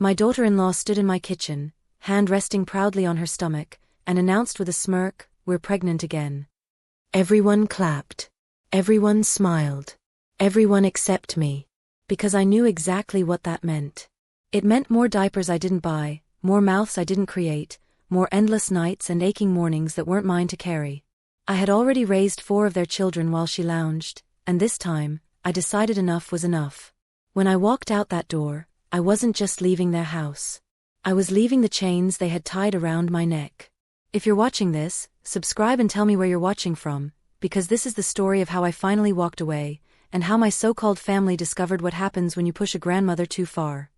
My daughter-in-law stood in my kitchen, hand resting proudly on her stomach, and announced with a smirk, "We're pregnant again." Everyone clapped. Everyone smiled. Everyone except me. Because I knew exactly what that meant. It meant more diapers I didn't buy, more mouths I didn't create, more endless nights and aching mornings that weren't mine to carry. I had already raised 4 of their children while she lounged, and this time, I decided enough was enough. When I walked out that door, I wasn't just leaving their house. I was leaving the chains they had tied around my neck. If you're watching this, subscribe and tell me where you're watching from, because this is the story of how I finally walked away, and how my so-called family discovered what happens when you push a grandmother too far.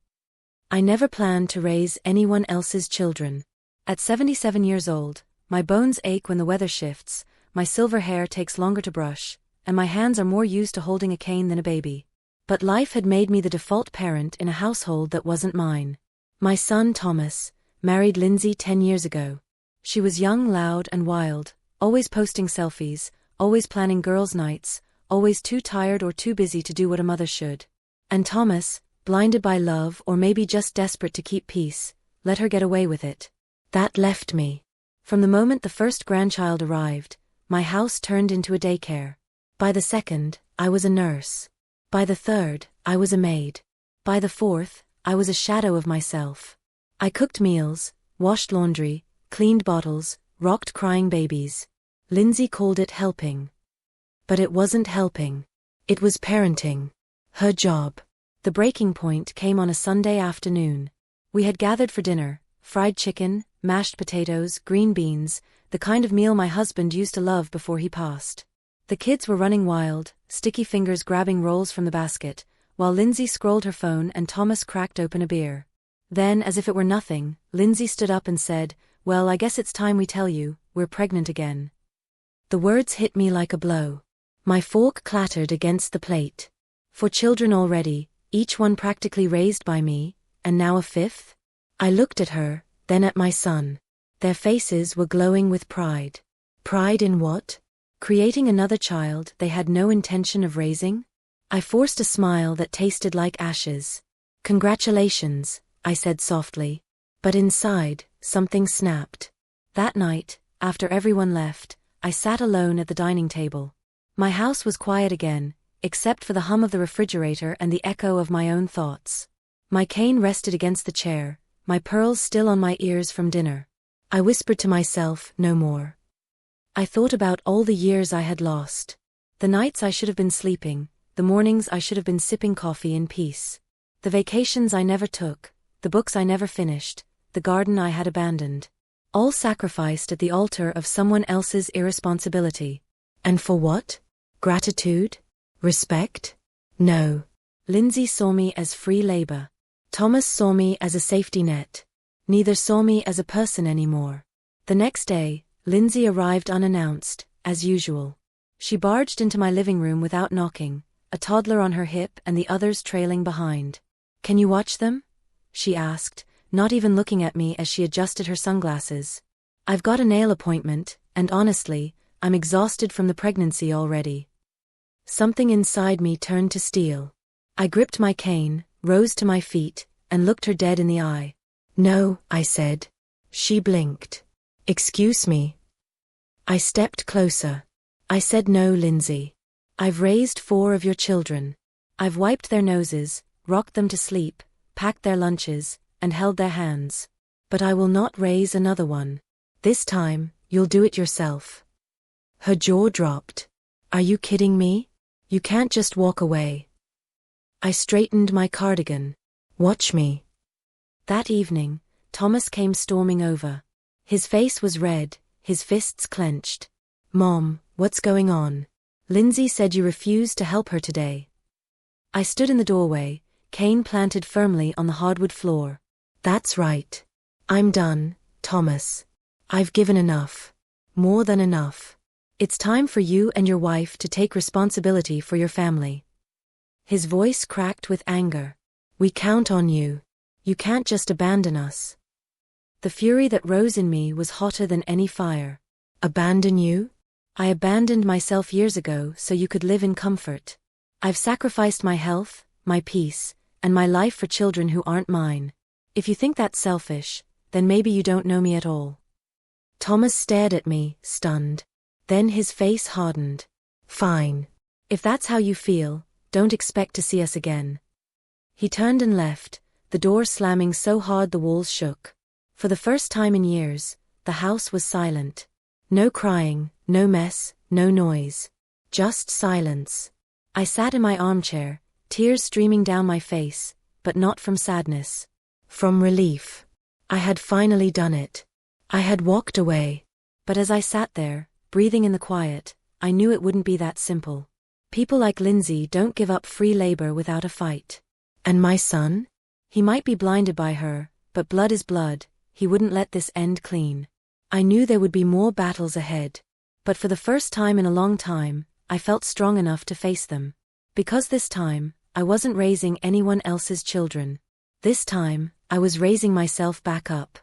I never planned to raise anyone else's children. At 77 years old, my bones ache when the weather shifts, my silver hair takes longer to brush, and my hands are more used to holding a cane than a baby. But life had made me the default parent in a household that wasn't mine. My son Thomas married Lindsay 10 years ago. She was young, loud, and wild, always posting selfies, always planning girls' nights, always too tired or too busy to do what a mother should. And Thomas, blinded by love or maybe just desperate to keep peace, let her get away with it. That left me. From the moment the first grandchild arrived, my house turned into a daycare. By the second, I was a nurse. By the third, I was a maid. By the fourth, I was a shadow of myself. I cooked meals, washed laundry, cleaned bottles, rocked crying babies. Lindsay called it helping. But it wasn't helping. It was parenting. Her job. The breaking point came on a Sunday afternoon. We had gathered for dinner, fried chicken, mashed potatoes, green beans, the kind of meal my husband used to love before he passed. The kids were running wild, sticky fingers grabbing rolls from the basket, while Lindsay scrolled her phone and Thomas cracked open a beer. Then, as if it were nothing, Lindsay stood up and said, "Well, I guess it's time we tell you, we're pregnant again." The words hit me like a blow. My fork clattered against the plate. 4 children already, each one practically raised by me, and now a 5th? I looked at her, then at my son. Their faces were glowing with pride. Pride in what? Creating another child they had no intention of raising? I forced a smile that tasted like ashes. "Congratulations," I said softly. But inside, something snapped. That night, after everyone left, I sat alone at the dining table. My house was quiet again, except for the hum of the refrigerator and the echo of my own thoughts. My cane rested against the chair, my pearls still on my ears from dinner. I whispered to myself, "No more." I thought about all the years I had lost. The nights I should have been sleeping, the mornings I should have been sipping coffee in peace. The vacations I never took, the books I never finished, the garden I had abandoned. All sacrificed at the altar of someone else's irresponsibility. And for what? Gratitude? Respect? No. Lindsay saw me as free labor. Thomas saw me as a safety net. Neither saw me as a person anymore. The next day, Lindsay arrived unannounced, as usual. She barged into my living room without knocking, a toddler on her hip and the others trailing behind. "Can you watch them?" she asked, not even looking at me as she adjusted her sunglasses. "I've got a nail appointment, and honestly, I'm exhausted from the pregnancy already." Something inside me turned to steel. I gripped my cane, rose to my feet, and looked her dead in the eye. "No," I said. She blinked. "Excuse me." I stepped closer. I said, "No, Lindsay. I've raised 4 of your children. I've wiped their noses, rocked them to sleep, packed their lunches, and held their hands. But I will not raise another one. This time, you'll do it yourself." Her jaw dropped. "Are you kidding me? You can't just walk away." I straightened my cardigan. "Watch me." That evening, Thomas came storming over. His face was red, his fists clenched. "Mom, what's going on? Lindsay said you refused to help her today." I stood in the doorway, cane planted firmly on the hardwood floor. "That's right. I'm done, Thomas. I've given enough. More than enough. It's time for you and your wife to take responsibility for your family." His voice cracked with anger. "We count on you. You can't just abandon us." The fury that rose in me was hotter than any fire. "Abandon you? I abandoned myself years ago so you could live in comfort. I've sacrificed my health, my peace, and my life for children who aren't mine. If you think that's selfish, then maybe you don't know me at all. Thomas stared at me, stunned. Then his face hardened. Fine. If that's how you feel, don't expect to see us again. He turned and left, the door slamming so hard the walls shook. For the first time in years, the house was silent. No crying, no mess, no noise. Just silence. I sat in my armchair, tears streaming down my face, but not from sadness. From relief. I had finally done it. I had walked away. But as I sat there, breathing in the quiet, I knew it wouldn't be that simple. People like Lindsay don't give up free labor without a fight. And my son? He might be blinded by her, but blood is blood, he wouldn't let this end clean. I knew there would be more battles ahead. But for the first time in a long time, I felt strong enough to face them. Because this time, I wasn't raising anyone else's children. This time, I was raising myself back up.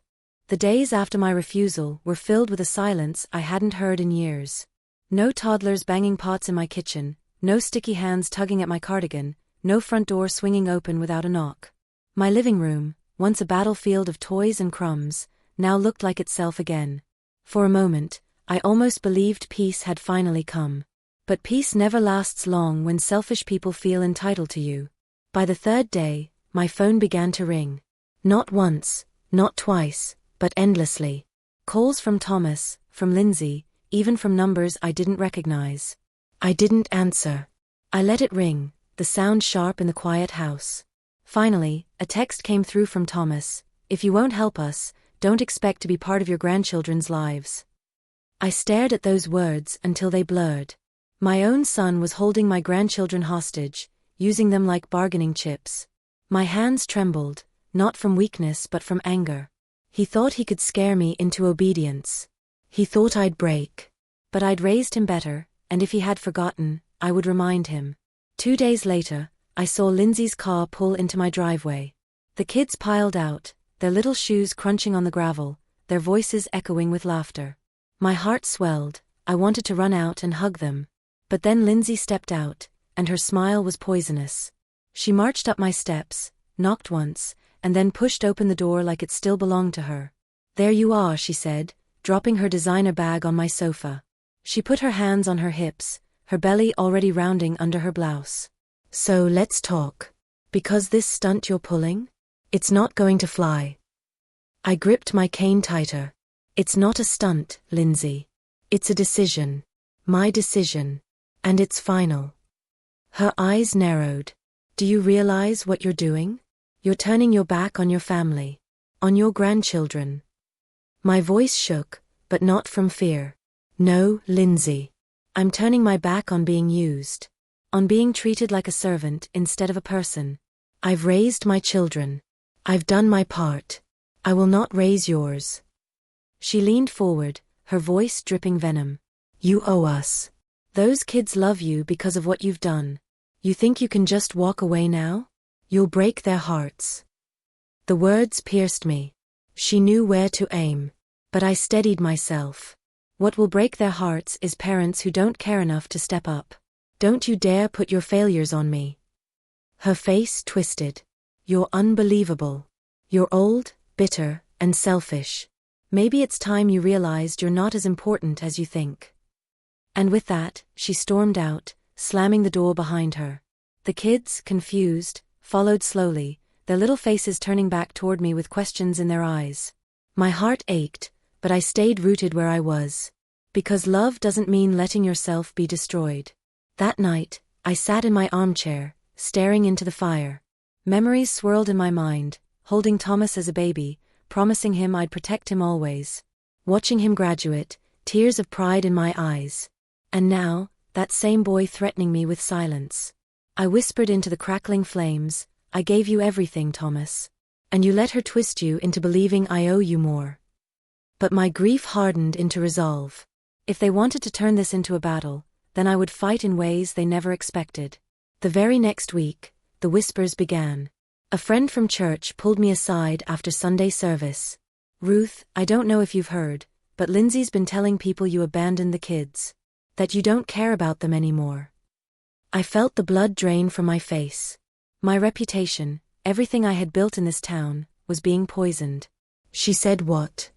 The days after my refusal were filled with a silence I hadn't heard in years. No toddlers banging pots in my kitchen, no sticky hands tugging at my cardigan, no front door swinging open without a knock. My living room, once a battlefield of toys and crumbs, now looked like itself again. For a moment, I almost believed peace had finally come. But peace never lasts long when selfish people feel entitled to you. By the third day, my phone began to ring. Not once, not twice, but endlessly. Calls from Thomas, from Lindsay, even from numbers I didn't recognize. I didn't answer. I let it ring, the sound sharp in the quiet house. Finally, a text came through from Thomas. If you won't help us, don't expect to be part of your grandchildren's lives. I stared at those words until they blurred. My own son was holding my grandchildren hostage, using them like bargaining chips. My hands trembled, not from weakness but from anger. He thought he could scare me into obedience. He thought I'd break. But I'd raised him better, and if he had forgotten, I would remind him. 2 days later, I saw Lindsay's car pull into my driveway. The kids piled out, their little shoes crunching on the gravel, their voices echoing with laughter. My heart swelled, I wanted to run out and hug them. But then Lindsay stepped out, and her smile was poisonous. She marched up my steps, knocked once, and then pushed open the door like it still belonged to her. There you are, she said, dropping her designer bag on my sofa. She put her hands on her hips, her belly already rounding under her blouse. So let's talk. Because this stunt you're pulling? It's not going to fly. I gripped my cane tighter. It's not a stunt, Lindsay. It's a decision. My decision. And it's final. Her eyes narrowed. Do you realize what you're doing? You're turning your back on your family. On your grandchildren. My voice shook, but not from fear. No, Lindsay. I'm turning my back on being used. On being treated like a servant instead of a person. I've raised my children. I've done my part. I will not raise yours. She leaned forward, her voice dripping venom. You owe us. Those kids love you because of what you've done. You think you can just walk away now? You'll break their hearts. The words pierced me. She knew where to aim. But I steadied myself. What will break their hearts is parents who don't care enough to step up. Don't you dare put your failures on me. Her face twisted. You're unbelievable. You're old, bitter, and selfish. Maybe it's time you realized you're not as important as you think. And with that, she stormed out, slamming the door behind her. The kids, confused, followed slowly, their little faces turning back toward me with questions in their eyes. My heart ached, but I stayed rooted where I was. Because love doesn't mean letting yourself be destroyed. That night, I sat in my armchair, staring into the fire. Memories swirled in my mind, holding Thomas as a baby, promising him I'd protect him always. Watching him graduate, tears of pride in my eyes. And now, that same boy threatening me with silence. I whispered into the crackling flames, I gave you everything, Thomas. And you let her twist you into believing I owe you more. But my grief hardened into resolve. If they wanted to turn this into a battle, then I would fight in ways they never expected. The very next week, the whispers began. A friend from church pulled me aside after Sunday service. Ruth, I don't know if you've heard, but Lindsay's been telling people you abandoned the kids. That you don't care about them anymore. I felt the blood drain from my face. My reputation, everything I had built in this town, was being poisoned. She said what?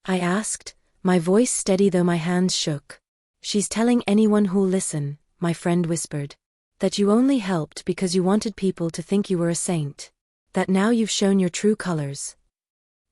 I asked, my voice steady though my hands shook. She's telling anyone who'll listen, my friend whispered. That you only helped because you wanted people to think you were a saint. That now you've shown your true colors.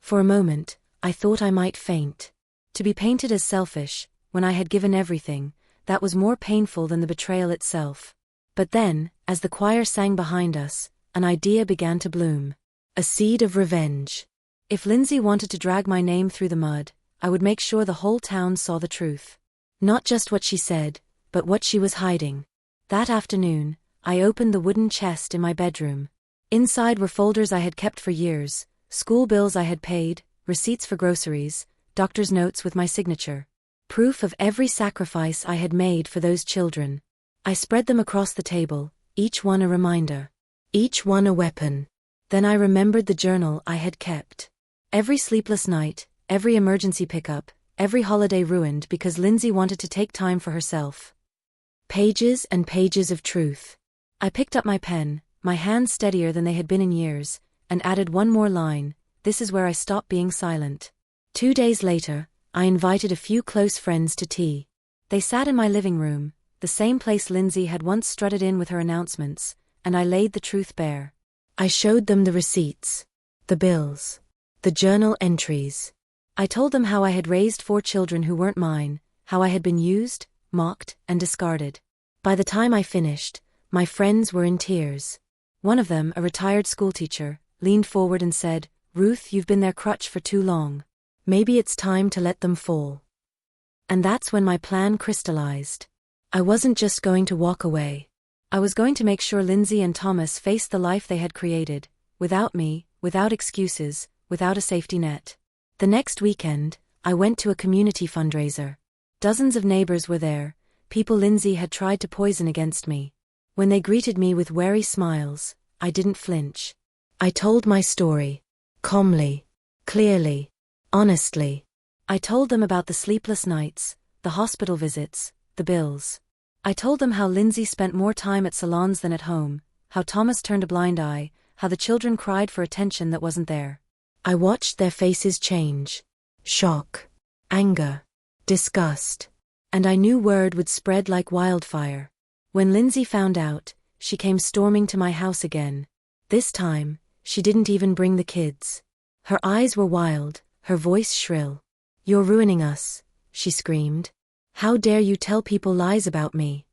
For a moment, I thought I might faint. To be painted as selfish, when I had given everything, that was more painful than the betrayal itself. But then, as the choir sang behind us, an idea began to bloom. A seed of revenge. If Lindsay wanted to drag my name through the mud, I would make sure the whole town saw the truth. Not just what she said, but what she was hiding. That afternoon, I opened the wooden chest in my bedroom. Inside were folders I had kept for years, school bills I had paid, receipts for groceries, doctor's notes with my signature. Proof of every sacrifice I had made for those children. I spread them across the table, each one a reminder. Each one a weapon. Then I remembered the journal I had kept. Every sleepless night, every emergency pickup, every holiday ruined because Lindsay wanted to take time for herself. Pages and pages of truth. I picked up my pen, my hands steadier than they had been in years, and added one more line, this is where I stop being silent. 2 days later, I invited a few close friends to tea. They sat in my living room, the same place Lindsay had once strutted in with her announcements, and I laid the truth bare. I showed them the receipts, the bills, the journal entries. I told them how I had raised 4 children who weren't mine, how I had been used, mocked, and discarded. By the time I finished, my friends were in tears. One of them, a retired schoolteacher, leaned forward and said, "Ruth, you've been their crutch for too long. Maybe it's time to let them fall." And that's when my plan crystallized. I wasn't just going to walk away. I was going to make sure Lindsay and Thomas faced the life they had created, without me, without excuses, without a safety net. The next weekend, I went to a community fundraiser. Dozens of neighbors were there, people Lindsay had tried to poison against me. When they greeted me with wary smiles, I didn't flinch. I told my story. Calmly. Clearly. Honestly. I told them about the sleepless nights, the hospital visits, the bills. I told them how Lindsay spent more time at salons than at home, how Thomas turned a blind eye, how the children cried for attention that wasn't there. I watched their faces change. Shock. Anger. Disgust. And I knew word would spread like wildfire. When Lindsay found out, she came storming to my house again. This time, she didn't even bring the kids. Her eyes were wild, her voice shrill. "You're ruining us," she screamed. "How dare you tell people lies about me?"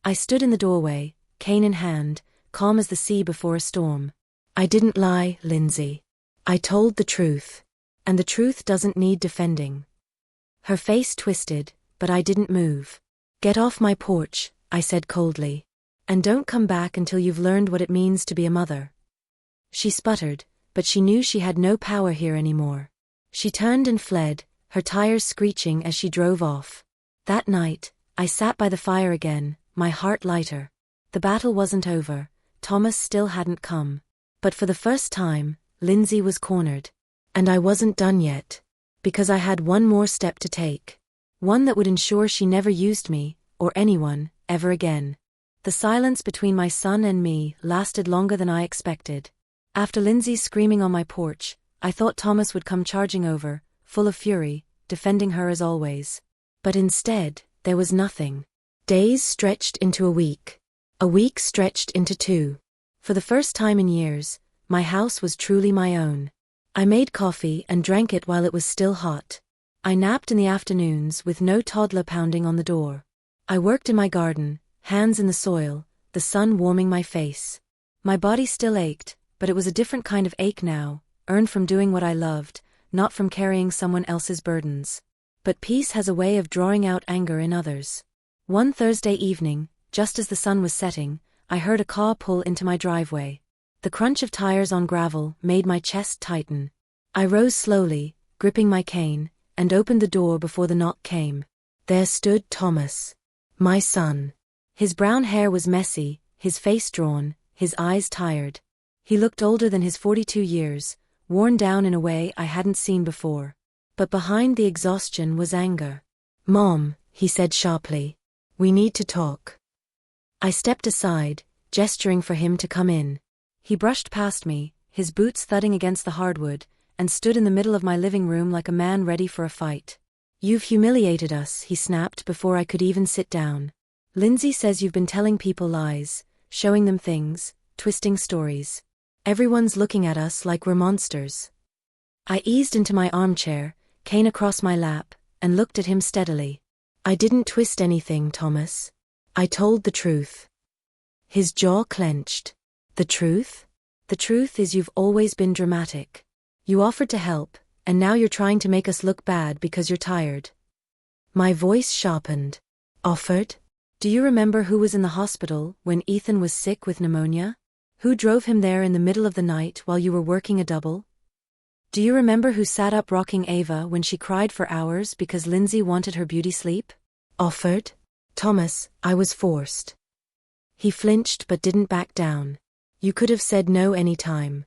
I stood in the doorway, cane in hand, calm as the sea before a storm. "I didn't lie, Lindsay. I told the truth. And the truth doesn't need defending." Her face twisted, but I didn't move. "Get off my porch," I said coldly. "And don't come back until you've learned what it means to be a mother." She sputtered, but she knew she had no power here anymore. She turned and fled, her tires screeching as she drove off. That night, I sat by the fire again, my heart lighter. The battle wasn't over, Thomas still hadn't come. But for the first time, Lindsay was cornered. And I wasn't done yet. Because I had one more step to take. One that would ensure she never used me, or anyone, ever again. The silence between my son and me lasted longer than I expected. After Lindsay's screaming on my porch, I thought Thomas would come charging over, full of fury, defending her as always. But instead, there was nothing. Days stretched into a week. A week stretched into 2. For the first time in years, my house was truly my own. I made coffee and drank it while it was still hot. I napped in the afternoons with no toddler pounding on the door. I worked in my garden, hands in the soil, the sun warming my face. My body still ached, but it was a different kind of ache now, earned from doing what I loved, not from carrying someone else's burdens. But peace has a way of drawing out anger in others. One Thursday evening, just as the sun was setting, I heard a car pull into my driveway. The crunch of tires on gravel made my chest tighten. I rose slowly, gripping my cane, and opened the door before the knock came. There stood Thomas. My son. His brown hair was messy, his face drawn, his eyes tired. He looked older than his 42 years, worn down in a way I hadn't seen before. But behind the exhaustion was anger. "Mom," he said sharply. "We need to talk." I stepped aside, gesturing for him to come in. He brushed past me, his boots thudding against the hardwood, and stood in the middle of my living room like a man ready for a fight. "You've humiliated us," he snapped before I could even sit down. "Lindsay says you've been telling people lies, showing them things, twisting stories. Everyone's looking at us like we're monsters." I eased into my armchair, cane across my lap, and looked at him steadily. "I didn't twist anything, Thomas. I told the truth." His jaw clenched. "The truth? The truth is you've always been dramatic. You offered to help, and now you're trying to make us look bad because you're tired." My voice sharpened. "Offered? Do you remember who was in the hospital when Ethan was sick with pneumonia? Who drove him there in the middle of the night while you were working a double? Do you remember who sat up rocking Ava when she cried for hours because Lindsay wanted her beauty sleep?" "Offered? Thomas, I was forced." He flinched but didn't back down. "You could have said no any time."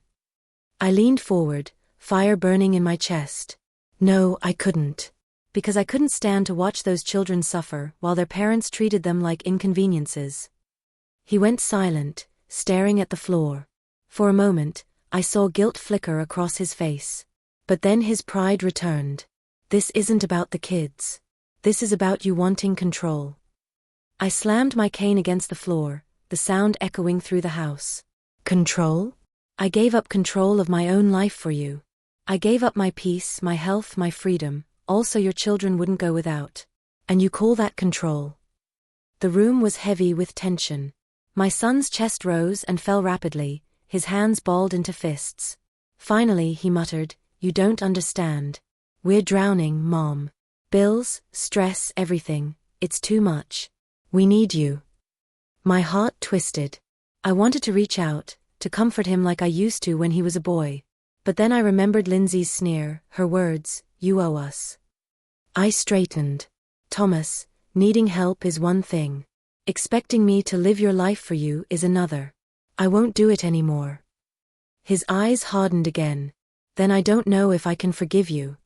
I leaned forward, fire burning in my chest. "No, I couldn't. Because I couldn't stand to watch those children suffer while their parents treated them like inconveniences." He went silent, staring at the floor. For a moment, I saw guilt flicker across his face. But then his pride returned. "This isn't about the kids. This is about you wanting control." I slammed my cane against the floor, the sound echoing through the house. "Control? I gave up control of my own life for you. I gave up my peace, my health, my freedom, also your children wouldn't go without. And you call that control?" The room was heavy with tension. My son's chest rose and fell rapidly, his hands balled into fists. Finally he muttered, "You don't understand. We're drowning, Mom. Bills, stress, everything. It's too much. We need you." My heart twisted. I wanted to reach out, to comfort him like I used to when he was a boy. But then I remembered Lindsay's sneer, her words, "You owe us." I straightened. "Thomas, needing help is one thing. Expecting me to live your life for you is another. I won't do it anymore." His eyes hardened again. "Then I don't know if I can forgive you."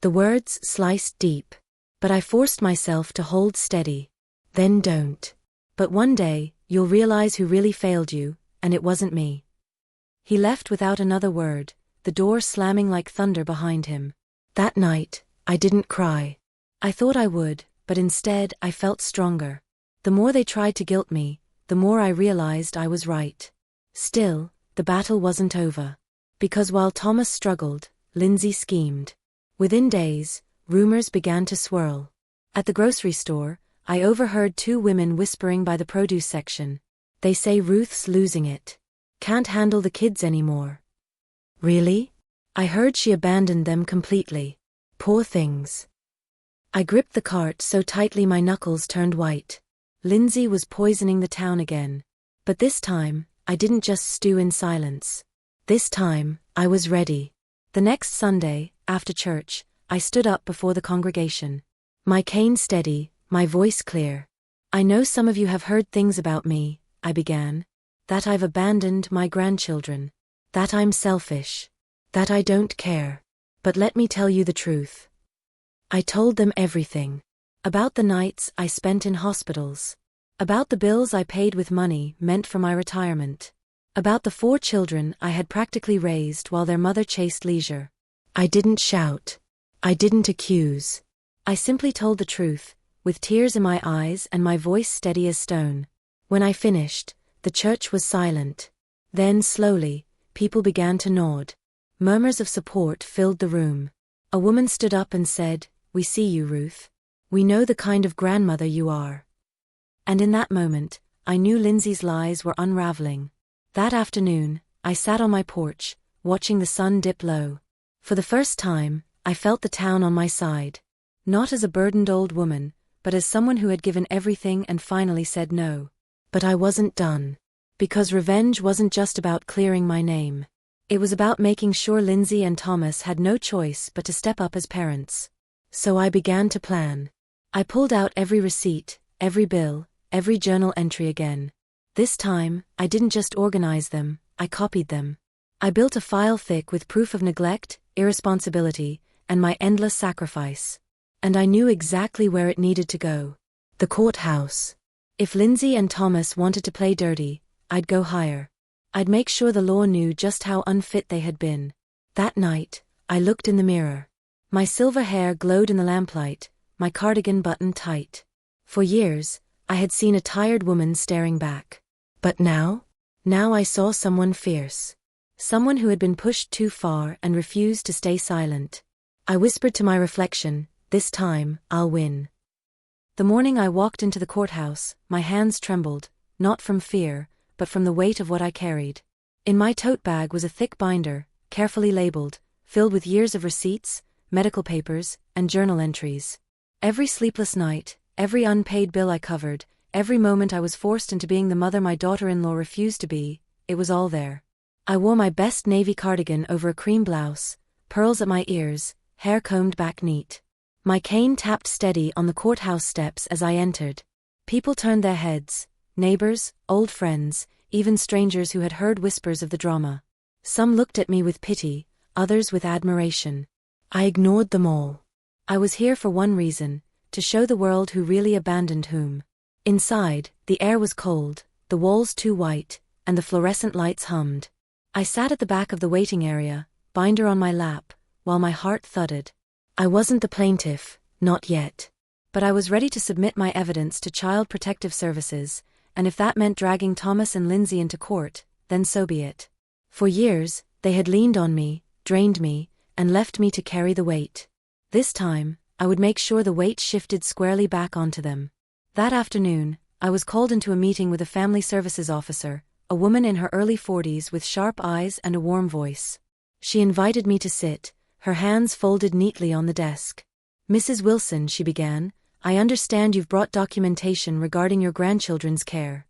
The words sliced deep. But I forced myself to hold steady. "Then don't. But one day, you'll realize who really failed you, and it wasn't me." He left without another word, the door slamming like thunder behind him. That night, I didn't cry. I thought I would, but instead I felt stronger. The more they tried to guilt me, the more I realized I was right. Still, the battle wasn't over. Because while Thomas struggled, Lindsay schemed. Within days, rumors began to swirl. At the grocery store, I overheard two women whispering by the produce section. "They say Ruth's losing it. Can't handle the kids anymore." "Really?" "I heard she abandoned them completely. Poor things." I gripped the cart so tightly my knuckles turned white. Lindsay was poisoning the town again. But this time, I didn't just stew in silence. This time, I was ready. The next Sunday, after church, I stood up before the congregation. My cane steady, my voice clear. "I know some of you have heard things about me," I began. "That I've abandoned my grandchildren. That I'm selfish. That I don't care. But let me tell you the truth." I told them everything. About the nights I spent in hospitals. About the bills I paid with money meant for my retirement. About the 4 children I had practically raised while their mother chased leisure. I didn't shout. I didn't accuse. I simply told the truth, with tears in my eyes and my voice steady as stone. When I finished, the church was silent. Then, slowly, people began to nod. Murmurs of support filled the room. A woman stood up and said, "We see you, Ruth. We know the kind of grandmother you are." And in that moment, I knew Lindsay's lies were unraveling. That afternoon, I sat on my porch, watching the sun dip low. For the first time, I felt the town on my side. Not as a burdened old woman, but as someone who had given everything and finally said no. But I wasn't done. Because revenge wasn't just about clearing my name. It was about making sure Lindsay and Thomas had no choice but to step up as parents. So I began to plan. I pulled out every receipt, every bill, every journal entry again. This time, I didn't just organize them, I copied them. I built a file thick with proof of neglect, irresponsibility, and my endless sacrifice. And I knew exactly where it needed to go. The courthouse. If Lindsay and Thomas wanted to play dirty, I'd go higher. I'd make sure the law knew just how unfit they had been. That night, I looked in the mirror. My silver hair glowed in the lamplight, my cardigan buttoned tight. For years, I had seen a tired woman staring back. But now I saw someone fierce. Someone who had been pushed too far and refused to stay silent. I whispered to my reflection, "This time, I'll win." The morning I walked into the courthouse, my hands trembled, not from fear, but from the weight of what I carried. In my tote bag was a thick binder, carefully labeled, filled with years of receipts, medical papers, and journal entries. Every sleepless night, every unpaid bill I covered, every moment I was forced into being the mother my daughter-in-law refused to be, it was all there. I wore my best navy cardigan over a cream blouse, pearls at my ears, hair combed back neat. My cane tapped steady on the courthouse steps as I entered. People turned their heads, neighbors, old friends, even strangers who had heard whispers of the drama. Some looked at me with pity, others with admiration. I ignored them all. I was here for one reason, to show the world who really abandoned whom. Inside, the air was cold, the walls too white, and the fluorescent lights hummed. I sat at the back of the waiting area, binder on my lap, while my heart thudded. I wasn't the plaintiff, not yet. But I was ready to submit my evidence to Child Protective Services, and if that meant dragging Thomas and Lindsay into court, then so be it. For years, they had leaned on me, drained me, and left me to carry the weight. This time, I would make sure the weight shifted squarely back onto them. That afternoon, I was called into a meeting with a family services officer, a woman in her early 40s with sharp eyes and a warm voice. She invited me to sit, her hands folded neatly on the desk. "Mrs. Wilson," she began, "I understand you've brought documentation regarding your grandchildren's care."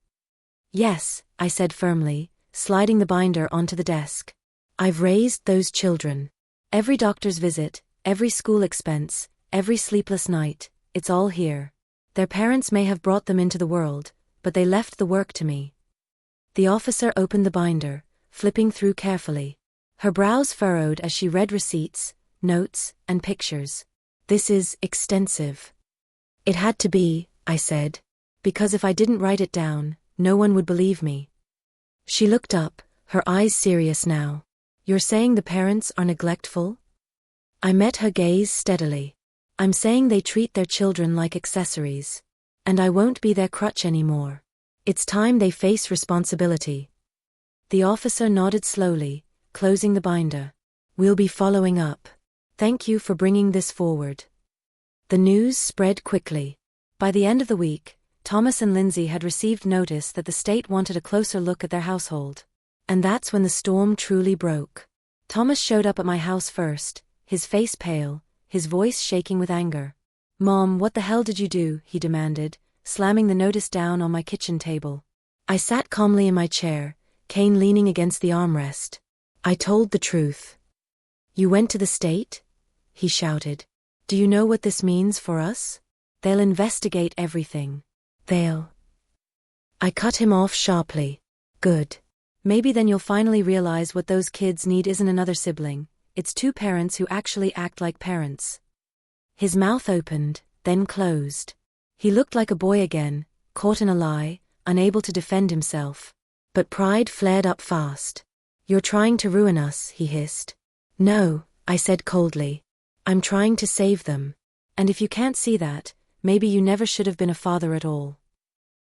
"Yes," I said firmly, sliding the binder onto the desk. "I've raised those children. Every doctor's visit, every school expense, every sleepless night, it's all here. Their parents may have brought them into the world, but they left the work to me." The officer opened the binder, flipping through carefully. Her brows furrowed as she read receipts, notes, and pictures. "This is extensive." "It had to be," I said, "because if I didn't write it down, no one would believe me." She looked up, her eyes serious now. "You're saying the parents are neglectful?" I met her gaze steadily. "I'm saying they treat their children like accessories. And I won't be their crutch anymore. It's time they face responsibility." The officer nodded slowly, closing the binder. "We'll be following up. Thank you for bringing this forward." The news spread quickly. By the end of the week, Thomas and Lindsay had received notice that the state wanted a closer look at their household. And that's when the storm truly broke. Thomas showed up at my house first, his face pale, his voice shaking with anger. "Mom, what the hell did you do?" he demanded, slamming the notice down on my kitchen table. I sat calmly in my chair, Kane leaning against the armrest. "I told the truth." "You went to the state?" he shouted. "Do you know what this means for us? They'll investigate everything. I cut him off sharply. "Good. Maybe then you'll finally realize what those kids need isn't another sibling, it's two parents who actually act like parents." His mouth opened, then closed. He looked like a boy again, caught in a lie, unable to defend himself. But pride flared up fast. "You're trying to ruin us," he hissed. "No," I said coldly. "I'm trying to save them. And if you can't see that, maybe you never should have been a father at all."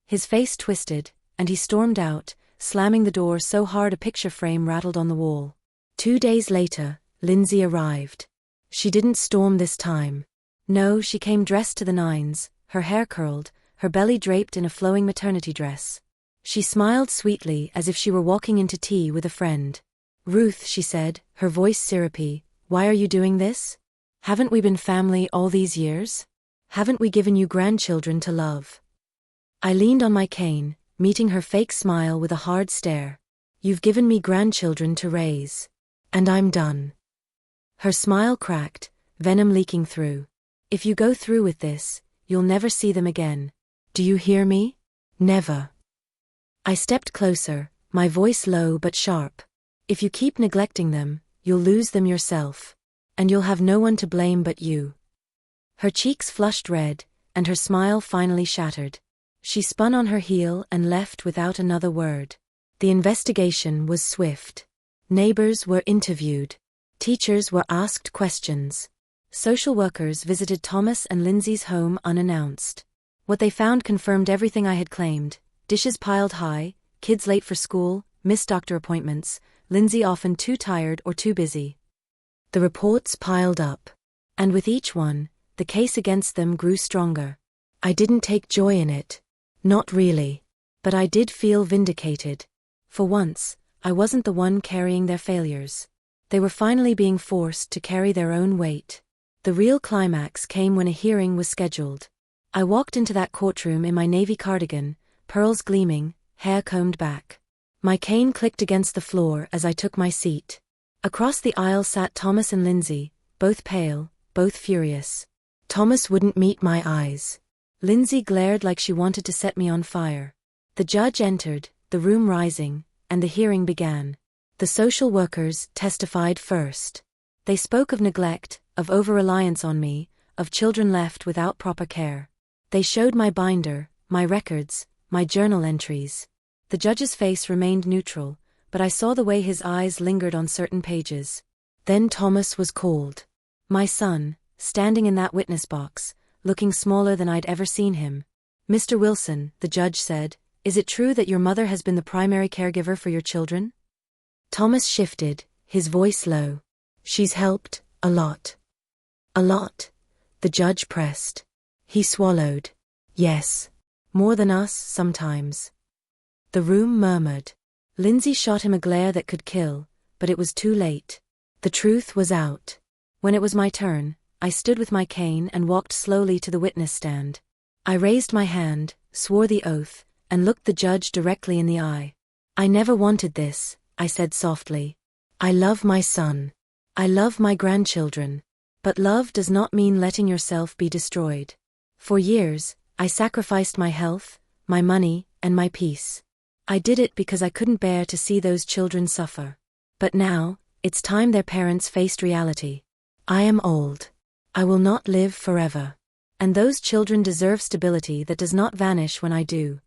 His face twisted, and he stormed out, slamming the door so hard a picture frame rattled on the wall. 2 days later, Lindsay arrived. She didn't storm this time. No, she came dressed to the nines, her hair curled, her belly draped in a flowing maternity dress. She smiled sweetly as if she were walking into tea with a friend. "Ruth," she said, her voice syrupy, "why are you doing this? Haven't we been family all these years? Haven't we given you grandchildren to love?" I leaned on my cane, meeting her fake smile with a hard stare. "You've given me grandchildren to raise. And I'm done." Her smile cracked, venom leaking through. "If you go through with this, you'll never see them again. Do you hear me? Never." I stepped closer, my voice low but sharp. "If you keep neglecting them, you'll lose them yourself. And you'll have no one to blame but you." Her cheeks flushed red, and her smile finally shattered. She spun on her heel and left without another word. The investigation was swift. Neighbors were interviewed. Teachers were asked questions. Social workers visited Thomas and Lindsay's home unannounced. What they found confirmed everything I had claimed: dishes piled high, kids late for school, missed doctor appointments, Lindsay often too tired or too busy. The reports piled up. And with each one, the case against them grew stronger. I didn't take joy in it. Not really. But I did feel vindicated. For once, I wasn't the one carrying their failures. They were finally being forced to carry their own weight. The real climax came when a hearing was scheduled. I walked into that courtroom in my navy cardigan, pearls gleaming, hair combed back. My cane clicked against the floor as I took my seat. Across the aisle sat Thomas and Lindsay, both pale, both furious. Thomas wouldn't meet my eyes. Lindsay glared like she wanted to set me on fire. The judge entered, the room rising, and the hearing began. The social workers testified first. They spoke of neglect, of over-reliance on me, of children left without proper care. They showed my binder, my records, my journal entries. The judge's face remained neutral, but I saw the way his eyes lingered on certain pages. Then Thomas was called. My son, standing in that witness box, looking smaller than I'd ever seen him. "Mr. Wilson," the judge said, "is it true that your mother has been the primary caregiver for your children?" Thomas shifted, his voice low. "She's helped, a lot." "A lot?" the judge pressed. He swallowed. "Yes. More than us, sometimes." The room murmured. Lindsay shot him a glare that could kill, but it was too late. The truth was out. When it was my turn, I stood with my cane and walked slowly to the witness stand. I raised my hand, swore the oath, and looked the judge directly in the eye. "I never wanted this," I said softly. "I love my son. I love my grandchildren. But love does not mean letting yourself be destroyed. For years, I sacrificed my health, my money, and my peace. I did it because I couldn't bear to see those children suffer. But now, it's time their parents faced reality. I am old. I will not live forever. And those children deserve stability that does not vanish when I do."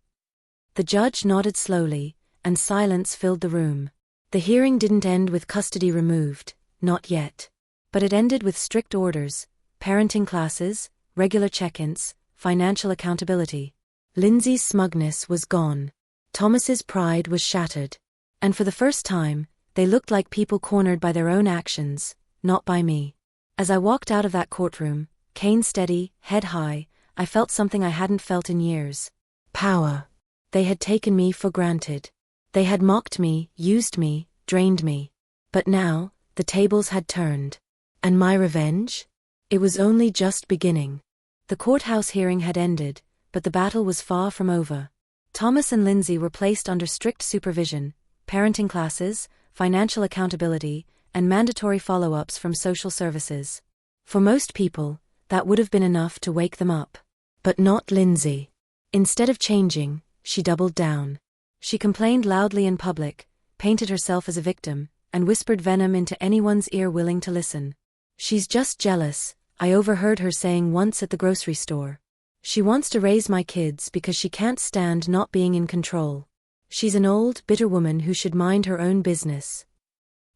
The judge nodded slowly, and silence filled the room. The hearing didn't end with custody removed, not yet. But it ended with strict orders: parenting classes, regular check-ins, financial accountability. Lindsay's smugness was gone. Thomas's pride was shattered. And for the first time, they looked like people cornered by their own actions, not by me. As I walked out of that courtroom, cane steady, head high, I felt something I hadn't felt in years. Power. They had taken me for granted. They had mocked me, used me, drained me. But now, the tables had turned. And my revenge? It was only just beginning. The courthouse hearing had ended, but the battle was far from over. Thomas and Lindsay were placed under strict supervision, parenting classes, financial accountability, and mandatory follow-ups from social services. For most people, that would have been enough to wake them up. But not Lindsay. Instead of changing, she doubled down. She complained loudly in public, painted herself as a victim, and whispered venom into anyone's ear willing to listen. "She's just jealous," I overheard her saying once at the grocery store. "She wants to raise my kids because she can't stand not being in control. She's an old, bitter woman who should mind her own business."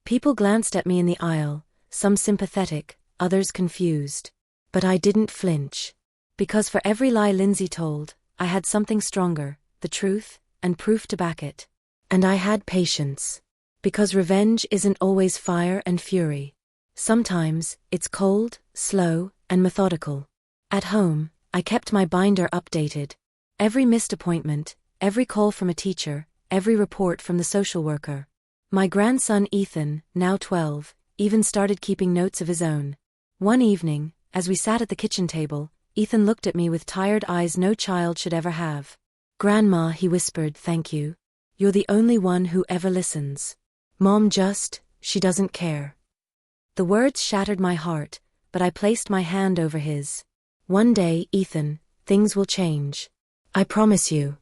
People glanced at me in the aisle, some sympathetic, others confused. But I didn't flinch. Because for every lie Lindsay told, I had something stronger, the truth, and proof to back it. And I had patience. Because revenge isn't always fire and fury. Sometimes, it's cold, slow, and methodical. At home, I kept my binder updated. Every missed appointment, every call from a teacher, every report from the social worker. My grandson Ethan, now 12, even started keeping notes of his own. One evening, as we sat at the kitchen table, Ethan looked at me with tired eyes no child should ever have. "Grandma," he whispered, "thank you. You're the only one who ever listens. Mom she doesn't care." The words shattered my heart, but I placed my hand over his. "One day, Ethan, things will change. I promise you."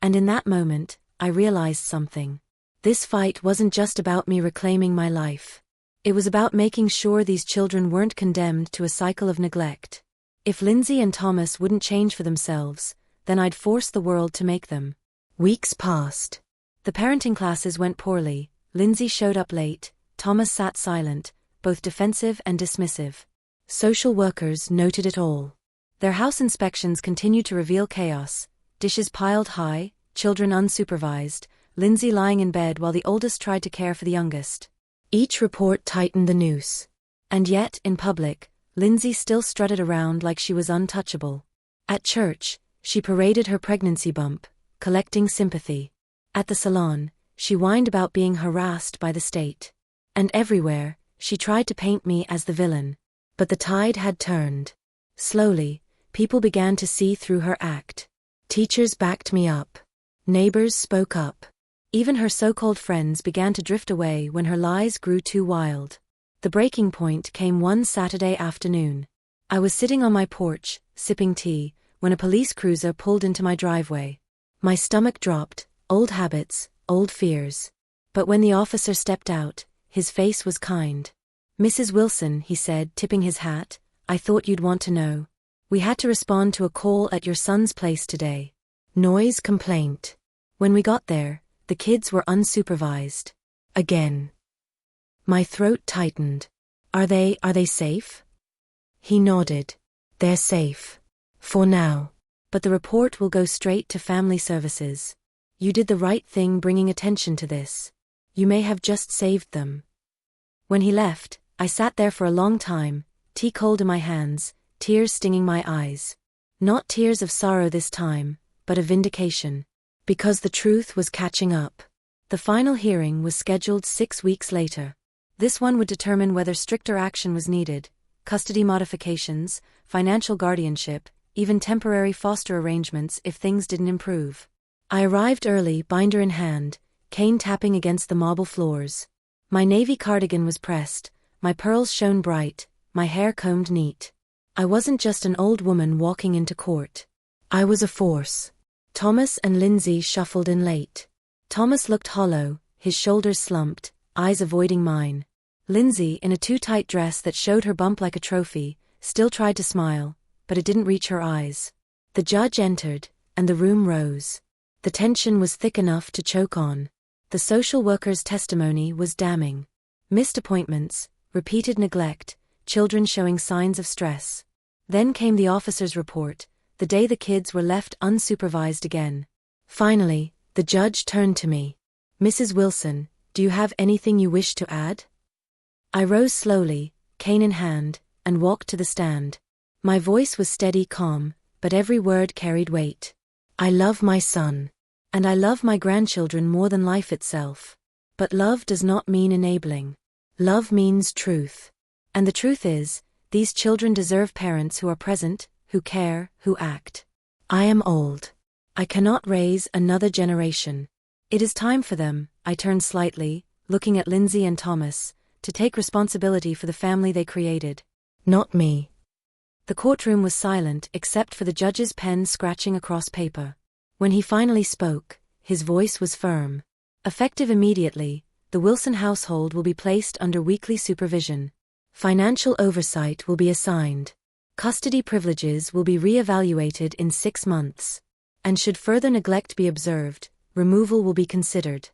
And in that moment, I realized something. This fight wasn't just about me reclaiming my life. It was about making sure these children weren't condemned to a cycle of neglect. If Lindsay and Thomas wouldn't change for themselves, then I'd force the world to make them. Weeks passed. The parenting classes went poorly. Lindsay showed up late, Thomas sat silent, both defensive and dismissive. Social workers noted it all. Their house inspections continued to reveal chaos, dishes piled high, children unsupervised, Lindsay lying in bed while the oldest tried to care for the youngest. Each report tightened the noose. And yet, in public, Lindsay still strutted around like she was untouchable. At church, she paraded her pregnancy bump, collecting sympathy. At the salon, she whined about being harassed by the state. And everywhere, she tried to paint me as the villain. But the tide had turned. Slowly, people began to see through her act. Teachers backed me up. Neighbors spoke up. Even her so-called friends began to drift away when her lies grew too wild. The breaking point came one Saturday afternoon. I was sitting on my porch, sipping tea, when a police cruiser pulled into my driveway. My stomach dropped, old habits, old fears. But when the officer stepped out, his face was kind. "Mrs. Wilson," he said, tipping his hat, "I thought you'd want to know. We had to respond to a call at your son's place today. Noise complaint. When we got there, the kids were unsupervised. Again." My throat tightened. Are they safe?" He nodded. "They're safe. For now. But the report will go straight to family services. You did the right thing bringing attention to this. You may have just saved them." When he left, I sat there for a long time, tea cold in my hands, tears stinging my eyes. Not tears of sorrow this time, but of vindication. Because the truth was catching up. The final hearing was scheduled 6 weeks later. This one would determine whether stricter action was needed, custody modifications, financial guardianship, even temporary foster arrangements if things didn't improve. I arrived early, binder in hand, cane tapping against the marble floors. My navy cardigan was pressed, my pearls shone bright, my hair combed neat. I wasn't just an old woman walking into court. I was a force. Thomas and Lindsay shuffled in late. Thomas looked hollow, his shoulders slumped, eyes avoiding mine. Lindsay, in a too-tight dress that showed her bump like a trophy, still tried to smile, but it didn't reach her eyes. The judge entered, and the room rose. The tension was thick enough to choke on. The social worker's testimony was damning. Missed appointments, repeated neglect, children showing signs of stress. Then came the officer's report, the day the kids were left unsupervised again. Finally, the judge turned to me. "Mrs. Wilson, do you have anything you wish to add?" I rose slowly, cane in hand, and walked to the stand. My voice was steady, calm, but every word carried weight. I love my son. And I love my grandchildren more than life itself. But love does not mean enabling. Love means truth. And the truth is, these children deserve parents who are present, who care, who act. I am old. I cannot raise another generation. It is time for them, I turned slightly, looking at Lindsay and Thomas, to take responsibility for the family they created. Not me. The courtroom was silent except for the judge's pen scratching across paper. When he finally spoke, his voice was firm. Effective immediately, the Wilson household will be placed under weekly supervision. Financial oversight will be assigned. Custody privileges will be re-evaluated in 6 months. And should further neglect be observed, removal will be considered.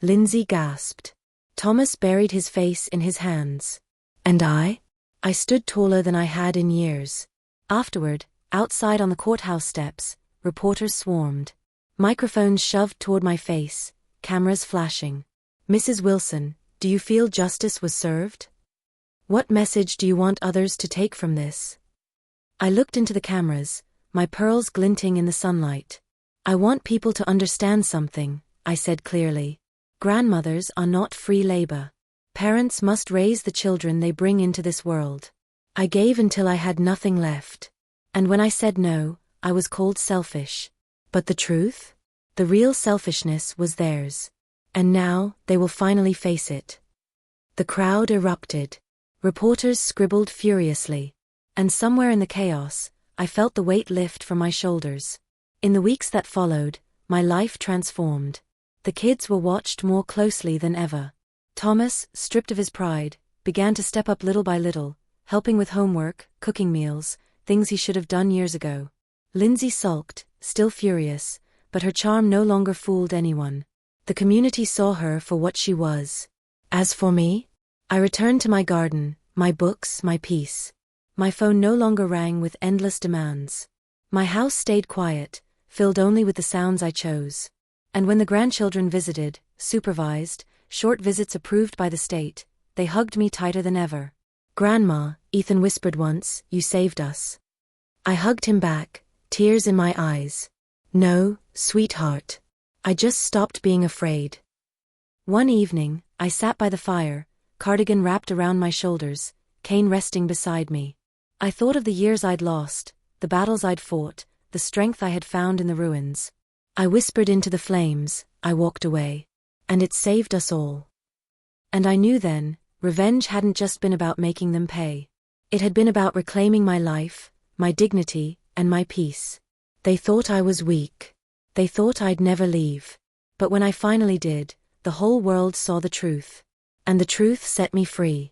Lindsay gasped. Thomas buried his face in his hands. And I? I stood taller than I had in years. Afterward, outside on the courthouse steps, reporters swarmed. Microphones shoved toward my face, cameras flashing. "Mrs. Wilson, do you feel justice was served? What message do you want others to take from this?" I looked into the cameras, my pearls glinting in the sunlight. "I want people to understand something," I said clearly. "Grandmothers are not free labor. Parents must raise the children they bring into this world." I gave until I had nothing left. And when I said no, I was called selfish. But the truth? The real selfishness was theirs. And now, they will finally face it. The crowd erupted. Reporters scribbled furiously. And somewhere in the chaos, I felt the weight lift from my shoulders. In the weeks that followed, my life transformed. The kids were watched more closely than ever. Thomas, stripped of his pride, began to step up little by little, helping with homework, cooking meals, things he should have done years ago. Lindsay sulked, still furious, but her charm no longer fooled anyone. The community saw her for what she was. As for me, I returned to my garden, my books, my peace. My phone no longer rang with endless demands. My house stayed quiet, filled only with the sounds I chose. And when the grandchildren visited, supervised, short visits approved by the state, they hugged me tighter than ever. "Grandma," Ethan whispered once, "you saved us." I hugged him back, tears in my eyes. "No, sweetheart. I just stopped being afraid." One evening, I sat by the fire, cardigan wrapped around my shoulders, Kane resting beside me. I thought of the years I'd lost, the battles I'd fought, the strength I had found in the ruins. I whispered into the flames, I walked away. And it saved us all. And I knew then, revenge hadn't just been about making them pay. It had been about reclaiming my life, my dignity, and my peace. They thought I was weak. They thought I'd never leave. But when I finally did, the whole world saw the truth. And the truth set me free.